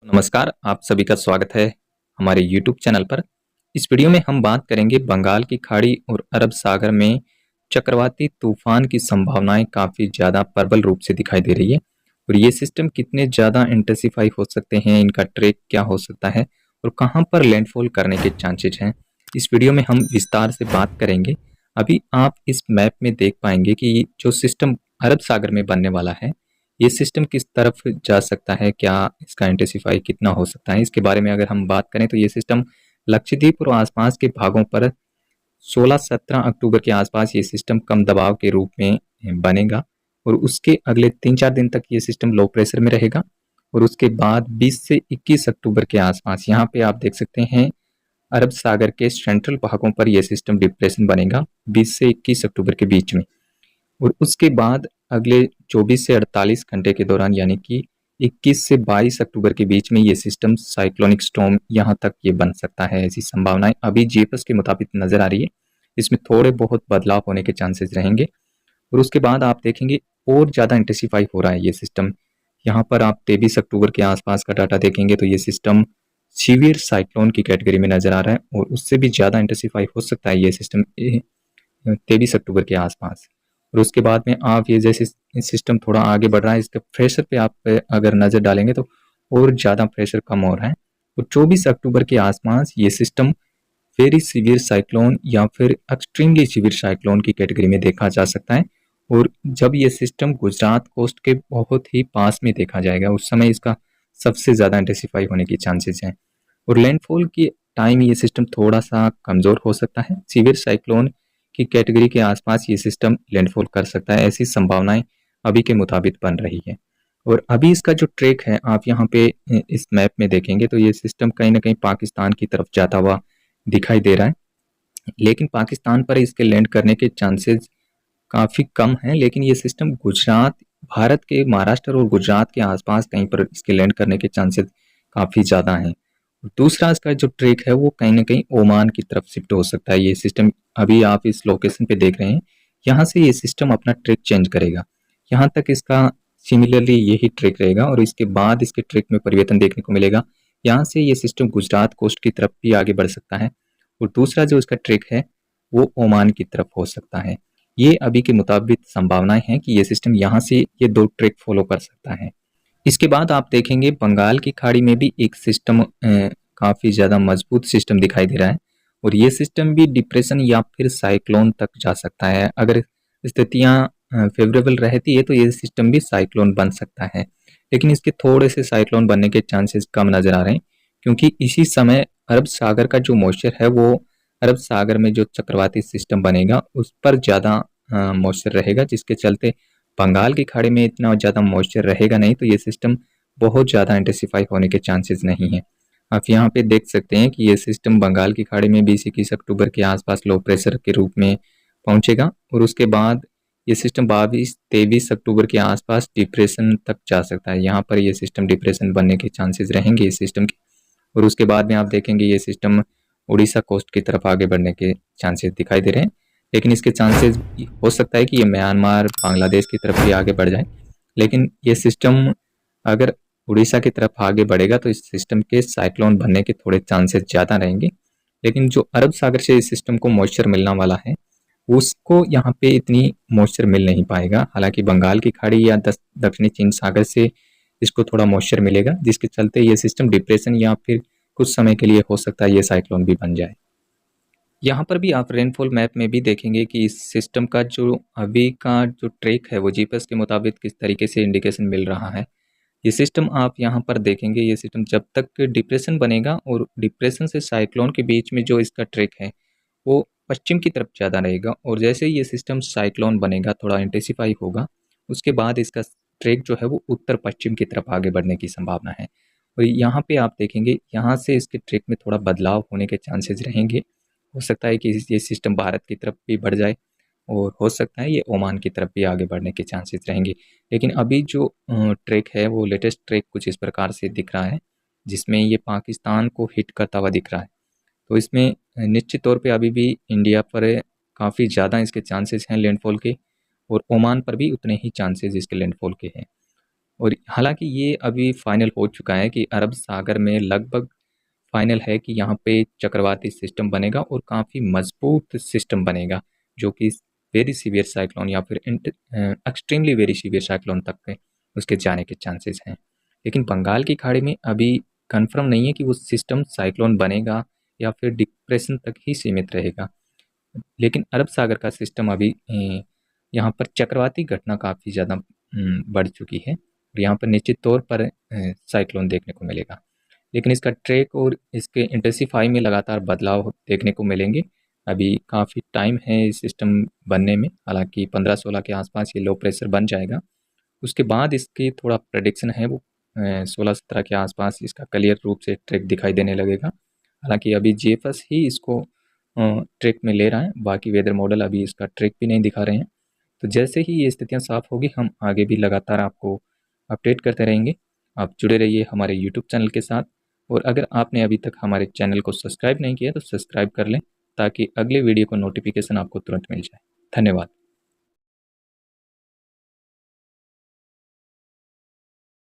नमस्कार, आप सभी का स्वागत है हमारे यूट्यूब चैनल पर। इस वीडियो में हम बात करेंगे बंगाल की खाड़ी और अरब सागर में चक्रवाती तूफान की संभावनाएं काफ़ी ज़्यादा प्रबल रूप से दिखाई दे रही है और ये सिस्टम कितने ज़्यादा इंटेंसिफाई हो सकते हैं, इनका ट्रैक क्या हो सकता है और कहां पर लैंडफॉल करने के चांसेस हैं। इस वीडियो में हम विस्तार से बात करेंगे। अभी आप इस मैप में देख पाएंगे कि जो सिस्टम अरब सागर में बनने वाला है, ये सिस्टम किस तरफ जा सकता है, क्या इसका इंटेंसिफाई कितना हो सकता है, इसके बारे में अगर हम बात करें तो ये सिस्टम लक्षद्वीप और आसपास के भागों पर 16-17 अक्टूबर के आसपास ये सिस्टम कम दबाव के रूप में बनेगा और उसके अगले 3-4 दिन तक ये सिस्टम लो प्रेशर में रहेगा और उसके बाद 20 से 21 अक्टूबर के आसपास यहाँ पे आप देख सकते हैं अरब सागर के सेंट्रल भागों पर यह सिस्टम डिप्रेशन बनेगा 20 से 21 अक्टूबर के बीच में। और उसके बाद अगले 24 से 48 घंटे के दौरान यानी कि 21 से 22 अक्टूबर के बीच में ये सिस्टम साइक्लोनिक स्टॉर्म यहाँ तक ये बन सकता है। ऐसी संभावनाएं अभी जीपीएस के मुताबिक नजर आ रही है। इसमें थोड़े बहुत बदलाव होने के चांसेस रहेंगे और उसके बाद आप देखेंगे और ज़्यादा इंटेंसिफाई हो रहा है ये सिस्टम। यहाँ पर आप 23 अक्टूबर के आसपास का डाटा देखेंगे तो ये सिस्टम सीवियर साइक्लोन की कैटेगरी में नजर आ रहा है और उससे भी ज़्यादा इंटेंसिफाई हो सकता है ये सिस्टम 23 अक्टूबर के आसपास। और उसके बाद में आप ये जैसे सिस्टम थोड़ा आगे बढ़ रहा है, इसके प्रेशर पे आप अगर नज़र डालेंगे तो और ज़्यादा प्रेशर कम हो रहा है और 24 अक्टूबर के आसपास ये सिस्टम वेरी सीवियर साइक्लोन या फिर एक्सट्रीमली सीवियर साइक्लोन की कैटेगरी में देखा जा सकता है। और जब ये सिस्टम गुजरात कोस्ट के बहुत ही पास में देखा जाएगा उस समय इसका सबसे ज़्यादा इंटेंसिफाई होने की चांसेस हैं और लैंडफॉल की टाइम ये सिस्टम थोड़ा सा कमज़ोर हो सकता है। सीवियर साइक्लोन की कैटेगरी के आसपास ये सिस्टम लैंडफॉल कर सकता है, ऐसी संभावनाएं अभी के मुताबिक बन रही है। और अभी इसका जो ट्रैक है आप यहाँ पे इस मैप में देखेंगे तो ये सिस्टम कहीं ना कहीं पाकिस्तान की तरफ जाता हुआ दिखाई दे रहा है, लेकिन पाकिस्तान पर इसके लैंड करने के चांसेस काफ़ी कम हैं। लेकिन ये सिस्टम गुजरात, भारत के महाराष्ट्र और गुजरात के आसपास कहीं पर इसके लैंड करने के चांसेस काफ़ी ज़्यादा हैं। दूसरा इसका जो ट्रैक है वो कहीं ना कहीं ओमान की तरफ शिफ्ट हो सकता है। ये सिस्टम अभी आप इस लोकेशन पे देख रहे हैं, यहाँ से ये सिस्टम अपना ट्रैक चेंज करेगा, यहाँ तक इसका सिमिलरली यही ट्रैक रहेगा और इसके बाद इसके ट्रैक में परिवर्तन देखने को मिलेगा। यहाँ से ये सिस्टम गुजरात कोस्ट की तरफ भी आगे बढ़ सकता है और दूसरा जो इसका ट्रैक है वो ओमान की तरफ हो सकता है। ये अभी के मुताबिक संभावनाएं हैं कि ये सिस्टम यहाँ से ये दो ट्रैक फॉलो कर सकता है। इसके बाद आप देखेंगे बंगाल की खाड़ी में भी एक सिस्टम काफ़ी ज़्यादा मजबूत सिस्टम दिखाई दे रहा है और ये सिस्टम भी डिप्रेशन या फिर साइक्लोन तक जा सकता है। अगर स्थितियाँ फेवरेबल रहती है तो ये सिस्टम भी साइक्लोन बन सकता है, लेकिन इसके थोड़े से साइक्लोन बनने के चांसेस कम नज़र आ रहे हैं क्योंकि इसी समय अरब सागर का जो मॉइस्चर है वो अरब सागर में जो चक्रवाती सिस्टम बनेगा उस पर ज़्यादा मॉइस्चर रहेगा, जिसके चलते बंगाल की खाड़ी में इतना ज़्यादा मॉइस्चर रहेगा नहीं तो ये सिस्टम बहुत ज़्यादा इंटेंसिफाई होने के चांसेस नहीं है। आप यहाँ पे देख सकते हैं कि ये सिस्टम बंगाल की खाड़ी में 20-21 अक्टूबर के आसपास लो प्रेशर के रूप में पहुंचेगा और उसके बाद ये सिस्टम 22-23 अक्टूबर के आसपास डिप्रेशन तक जा सकता है। यहाँ पर ये सिस्टम डिप्रेशन बनने के चांसेस रहेंगे इस सिस्टम के और उसके बाद में आप देखेंगे ये सिस्टम उड़ीसा कोस्ट की तरफ आगे बढ़ने के चांसेस दिखाई दे रहे हैं, लेकिन इसके चांसेस हो सकता है कि ये म्यांमार, बांग्लादेश की तरफ भी आगे बढ़ जाए। लेकिन ये सिस्टम अगर उड़ीसा की तरफ आगे बढ़ेगा तो इस सिस्टम के साइक्लोन बनने के थोड़े चांसेस ज़्यादा रहेंगे, लेकिन जो अरब सागर से इस सिस्टम को मॉइस्चर मिलना वाला है उसको यहाँ पे इतनी मॉइस्चर मिल नहीं पाएगा। हालांकि बंगाल की खाड़ी या दक्षिणी चीन सागर से इसको थोड़ा मॉइस्चर मिलेगा, जिसके चलते ये सिस्टम डिप्रेशन या फिर कुछ समय के लिए हो सकता है ये साइक्लोन भी बन जाए। यहाँ पर भी आप रेनफॉल मैप में भी देखेंगे कि इस सिस्टम का जो अभी का जो ट्रैक है वो जीपीएस के मुताबिक किस तरीके से इंडिकेशन मिल रहा है। ये सिस्टम आप यहाँ पर देखेंगे, ये सिस्टम जब तक डिप्रेशन बनेगा और डिप्रेशन से साइक्लोन के बीच में जो इसका ट्रैक है वो पश्चिम की तरफ ज़्यादा रहेगा और जैसे ही ये सिस्टम साइक्लोन बनेगा, थोड़ा इंटेंसिफाई होगा, उसके बाद इसका ट्रैक जो है वो उत्तर पश्चिम की तरफ आगे बढ़ने की संभावना है। और यहाँ पे आप देखेंगे यहाँ से इसके ट्रैक में थोड़ा बदलाव होने के चांसेस रहेंगे। हो सकता है कि ये सिस्टम भारत की तरफ भी बढ़ जाए और हो सकता है ये ओमान की तरफ भी आगे बढ़ने के चांसेस रहेंगे। लेकिन अभी जो ट्रैक है वो लेटेस्ट ट्रैक कुछ इस प्रकार से दिख रहा है जिसमें ये पाकिस्तान को हिट करता हुआ दिख रहा है। तो इसमें निश्चित तौर पे अभी भी इंडिया पर काफ़ी ज़्यादा इसके चांसेस हैं लैंडफॉल के और ओमान पर भी उतने ही चांसेस इसके लैंडफॉल के हैं। और हालांकि ये अभी फाइनल हो चुका है कि अरब सागर में लगभग फाइनल है कि यहाँ पे चक्रवाती सिस्टम बनेगा और काफ़ी मजबूत सिस्टम बनेगा, जो कि वेरी सीवियर साइक्लोन या फिर एक्सट्रीमली वेरी सीवियर साइक्लोन तक के उसके जाने के चांसेस हैं। लेकिन बंगाल की खाड़ी में अभी कंफर्म नहीं है कि वो सिस्टम साइक्लोन बनेगा या फिर डिप्रेशन तक ही सीमित रहेगा। लेकिन अरब सागर का सिस्टम अभी यहाँ पर चक्रवाती घटना काफ़ी ज़्यादा बढ़ चुकी है और यहाँ पर निश्चित तौर पर साइक्लोन देखने को मिलेगा। लेकिन इसका ट्रैक और इसके इंटेंसिफाई में लगातार बदलाव देखने को मिलेंगे। अभी काफ़ी टाइम है इस सिस्टम बनने में, हालांकि 15-16 के आसपास ये लो प्रेशर बन जाएगा। उसके बाद इसकी थोड़ा प्रेडिक्शन है वो 16-17 के आसपास इसका क्लियर रूप से ट्रैक दिखाई देने लगेगा। हालांकि अभी जेफस ही इसको ट्रैक में ले रहा है, बाकी वेदर मॉडल अभी इसका ट्रैक भी नहीं दिखा रहे हैं। तो जैसे ही ये स्थितियाँ साफ होगी हम आगे भी लगातार आपको अपडेट करते रहेंगे। आप जुड़े रहिए हमारे यूट्यूब चैनल के साथ, और अगर आपने अभी तक हमारे चैनल को सब्सक्राइब नहीं किया तो सब्सक्राइब कर लें ताकि अगले वीडियो को नोटिफिकेशन आपको तुरंत मिल जाए। धन्यवाद।